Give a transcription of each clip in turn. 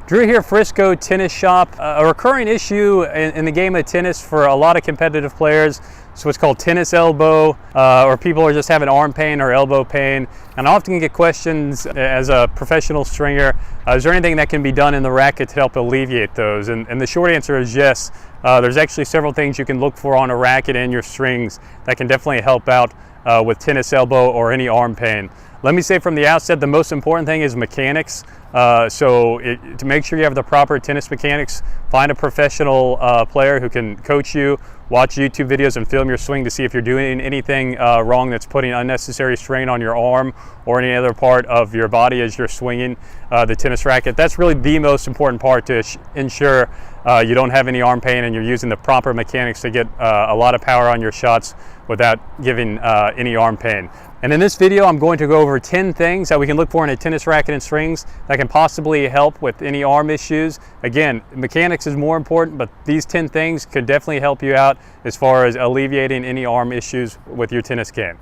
Drew here, Frisco Tennis Shop. A recurring issue in the game of tennis for a lot of competitive players is what's called tennis elbow, or people are just having arm pain or elbow pain. And I often get questions as a professional stringer, is there anything that can be done in the racket to help alleviate those? And the short answer is yes. There's actually several things you can look for on a racket and your strings that can definitely help out with tennis elbow or any arm pain. Let me say from the outset, the most important thing is mechanics. To make sure you have the proper tennis mechanics, find a professional player who can coach you, watch YouTube videos and film your swing to see if you're doing anything wrong that's putting unnecessary strain on your arm or any other part of your body as you're swinging the tennis racket. That's really the most important part to ensure you don't have any arm pain and you're using the proper mechanics to get a lot of power on your shots without giving any arm pain. And in this video, I'm going to go over 10 things that we can look for in a tennis racket and strings that can possibly help with any arm issues. Again, mechanics is more important, but these 10 things could definitely help you out as far as alleviating any arm issues with your tennis game.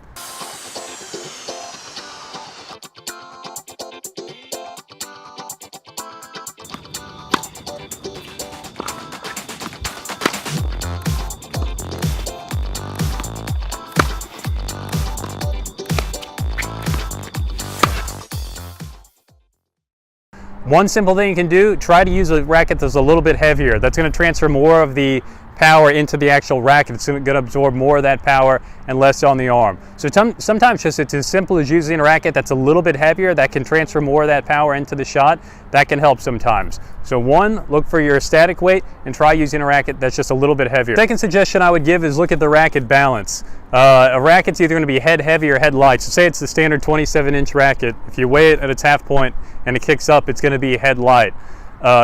One simple thing you can do, try to use a racket that's a little bit heavier. That's going to transfer more of the power into the actual racket. It's going to absorb more of that power and less on the arm. So sometimes just it's as simple as using a racket that's a little bit heavier that can transfer more of that power into the shot. That can help sometimes. So one, look for your static weight and try using a racket that's just a little bit heavier. Second suggestion I would give is look at the racket balance. A racket's either going to be head heavy or head light. So say it's the standard 27-inch racket. If you weigh it at its half point and it kicks up, it's going to be head light.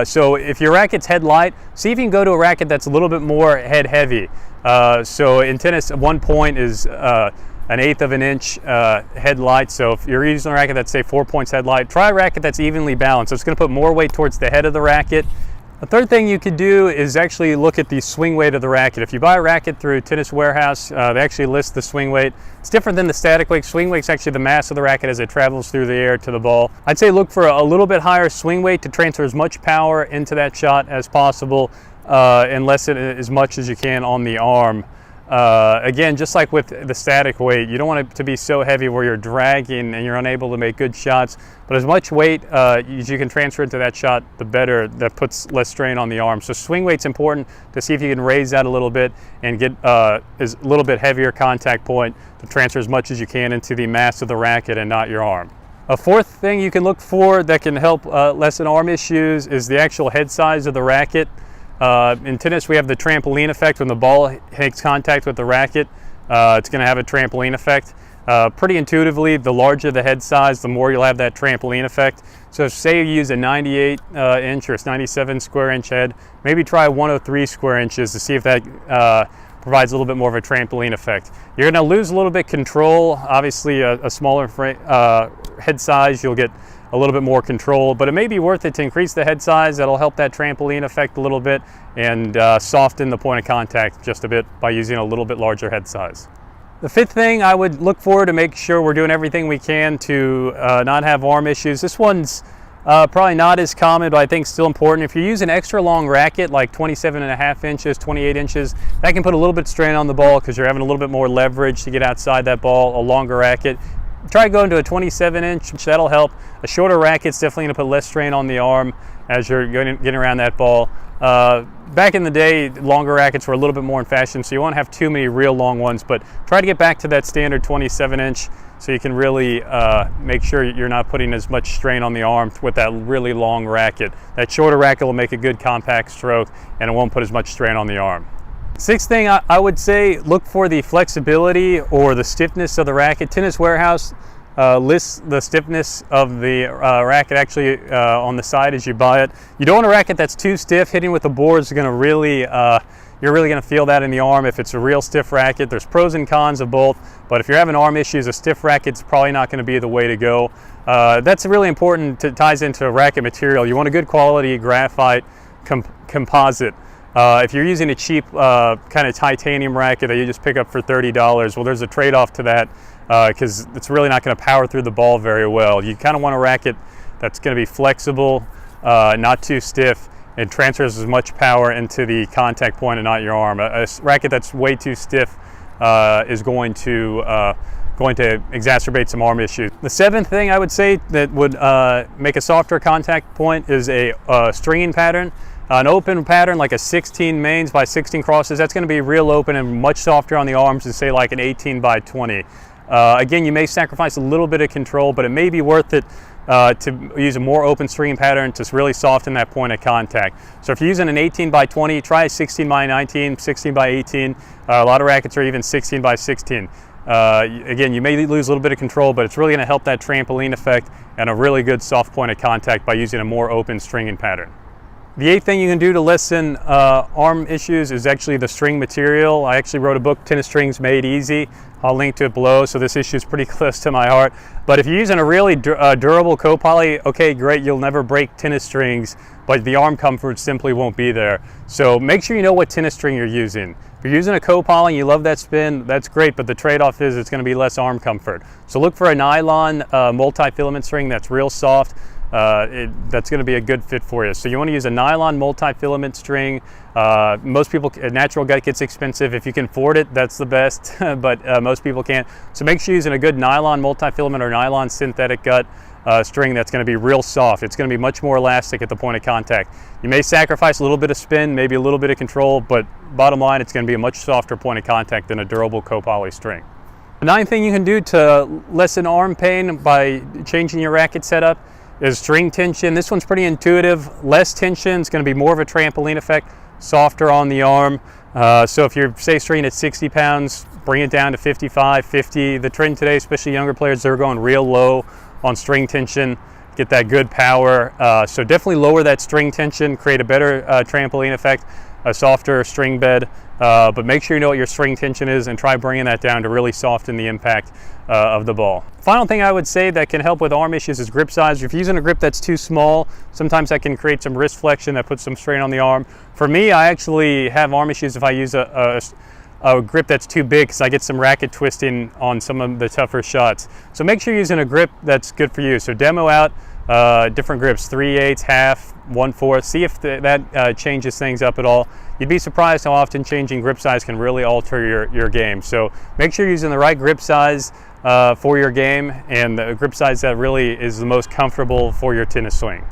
So if your racket's head light, see if you can go to a racket that's a little bit more head heavy. So in tennis, 1 point is 1/8 of an inch head light. So if you're using a racket that's say 4 points head light, try a racket that's evenly balanced. So it's going to put more weight towards the head of the racket. A third thing you could do is actually look at the swing weight of the racket. If you buy a racket through Tennis Warehouse, they actually list the swing weight. It's different than the static weight. Swing weight's actually the mass of the racket as it travels through the air to the ball. I'd say look for a little bit higher swing weight to transfer as much power into that shot as possible, and lessen it as much as you can on the arm. Again, just like with the static weight, you don't want it to be so heavy where you're dragging and you're unable to make good shots, but as much weight as you can transfer into that shot, the better. That puts less strain on the arm. So swing weight's important to see if you can raise that a little bit and get a little bit heavier contact point to transfer as much as you can into the mass of the racket and not your arm. A fourth thing you can look for that can help lessen arm issues is the actual head size of the racket. In tennis, we have the trampoline effect. When the ball makes contact with the racket, it's going to have a trampoline effect. Pretty intuitively, the larger the head size, the more you'll have that trampoline effect. So say you use a 98 inch or 97 square inch head, maybe try 103 square inches to see if that provides a little bit more of a trampoline effect. You're going to lose a little bit control. Obviously, a smaller head size, you'll get a little bit more control, but it may be worth it to increase the head size. That'll help that trampoline effect a little bit and soften the point of contact just a bit by using a little bit larger head size. The fifth thing I would look for to make sure we're doing everything we can to not have arm issues. This one's probably not as common, but I think still important. If you use an extra long racket like 27.5 inches, 28 inches, that can put a little bit of strain on the ball because you're having a little bit more leverage to get outside that ball. A longer racket, try going to a 27 inch, that'll help. A shorter racket's definitely going to put less strain on the arm as you're getting around that ball. Back in the day, longer rackets were a little bit more in fashion, so you won't have too many real long ones, but try to get back to that standard 27 inch so you can really make sure you're not putting as much strain on the arm with that really long racket. That shorter racket will make a good compact stroke and it won't put as much strain on the arm. Sixth thing I would say, look for the flexibility or the stiffness of the racket. Tennis Warehouse lists the stiffness of the racket actually on the side as you buy it. You don't want a racket that's too stiff. Hitting with the boards is going to really, you're really going to feel that in the arm if it's a real stiff racket. There's pros and cons of both, but if you're having arm issues, a stiff racket's probably not going to be the way to go. That's really important. It ties into racket material. You want a good quality graphite composite. If you're using a cheap kind of titanium racket that you just pick up for $30, well, there's a trade-off to that because it's really not going to power through the ball very well. You kind of want a racket that's going to be flexible, not too stiff. It transfers as much power into the contact point and not your arm. A racket that's way too stiff is going to exacerbate some arm issues. The seventh thing I would say that would make a softer contact point is a stringing pattern. An open pattern like a 16 mains by 16 crosses, that's going to be real open and much softer on the arms than say like an 18 by 20. Again, you may sacrifice a little bit of control, but it may be worth it to use a more open stringing pattern to really soften that point of contact. So if you're using an 18 by 20, try a 16 by 19, 16 by 18. A lot of rackets are even 16 by 16. Again, you may lose a little bit of control, but it's really going to help that trampoline effect and a really good soft point of contact by using a more open stringing pattern. The eighth thing you can do to lessen arm issues is actually the string material. I actually wrote a book, Tennis Strings Made Easy. I'll link to it below, so this issue is pretty close to my heart. But if you're using a really durable co-poly, okay, great, you'll never break tennis strings, but the arm comfort simply won't be there. So make sure you know what tennis string you're using. If you're using a co-poly and you love that spin, that's great, but the trade-off is it's going to be less arm comfort. So look for a nylon multi-filament string that's real soft. That's going to be a good fit for you. So you want to use a nylon multi-filament string. Most people, a natural gut gets expensive. If you can afford it, that's the best, but most people can't. So make sure you're using a good nylon multi-filament or nylon synthetic gut string that's going to be real soft. It's going to be much more elastic at the point of contact. You may sacrifice a little bit of spin, maybe a little bit of control, but bottom line, it's going to be a much softer point of contact than a durable co-poly string. The ninth thing you can do to lessen arm pain by changing your racket setup is string tension. This one's pretty intuitive. Less tension is going to be more of a trampoline effect, softer on the arm. So if you're, say, stringing at 60 pounds, bring it down to 55, 50. The trend today, especially younger players, they're going real low on string tension, get that good power. So definitely lower that string tension, create a better trampoline effect, a softer string bed. But make sure you know what your string tension is and try bringing that down to really soften the impact of the ball. Final thing I would say that can help with arm issues is grip size. If you're using a grip that's too small, sometimes that can create some wrist flexion that puts some strain on the arm. For me, I actually have arm issues if I use a grip that's too big because I get some racket twisting on some of the tougher shots. So make sure you're using a grip that's good for you. So demo out different grips, 3/8, half, 1/4. See if that changes things up at all. You'd be surprised how often changing grip size can really alter your game. So make sure you're using the right grip size for your game and the grip size that really is the most comfortable for your tennis swing.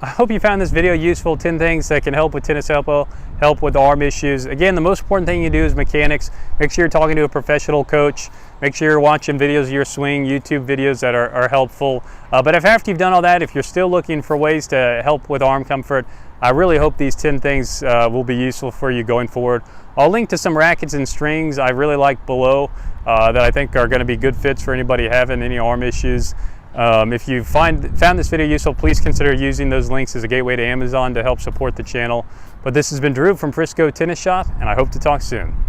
I hope you found this video useful. 10 things that can help with tennis elbow, help with arm issues. Again, the most important thing you do is mechanics. Make sure you're talking to a professional coach. Make sure you're watching videos of your swing, YouTube videos that are helpful. But if after you've done all that, if you're still looking for ways to help with arm comfort, I really hope these 10 things will be useful for you going forward. I'll link to some rackets and strings I really like below that I think are going to be good fits for anybody having any arm issues. If you found this video useful, please consider using those links as a gateway to Amazon to help support the channel. But this has been Drew from Frisco Tennis Shop, and I hope to talk soon.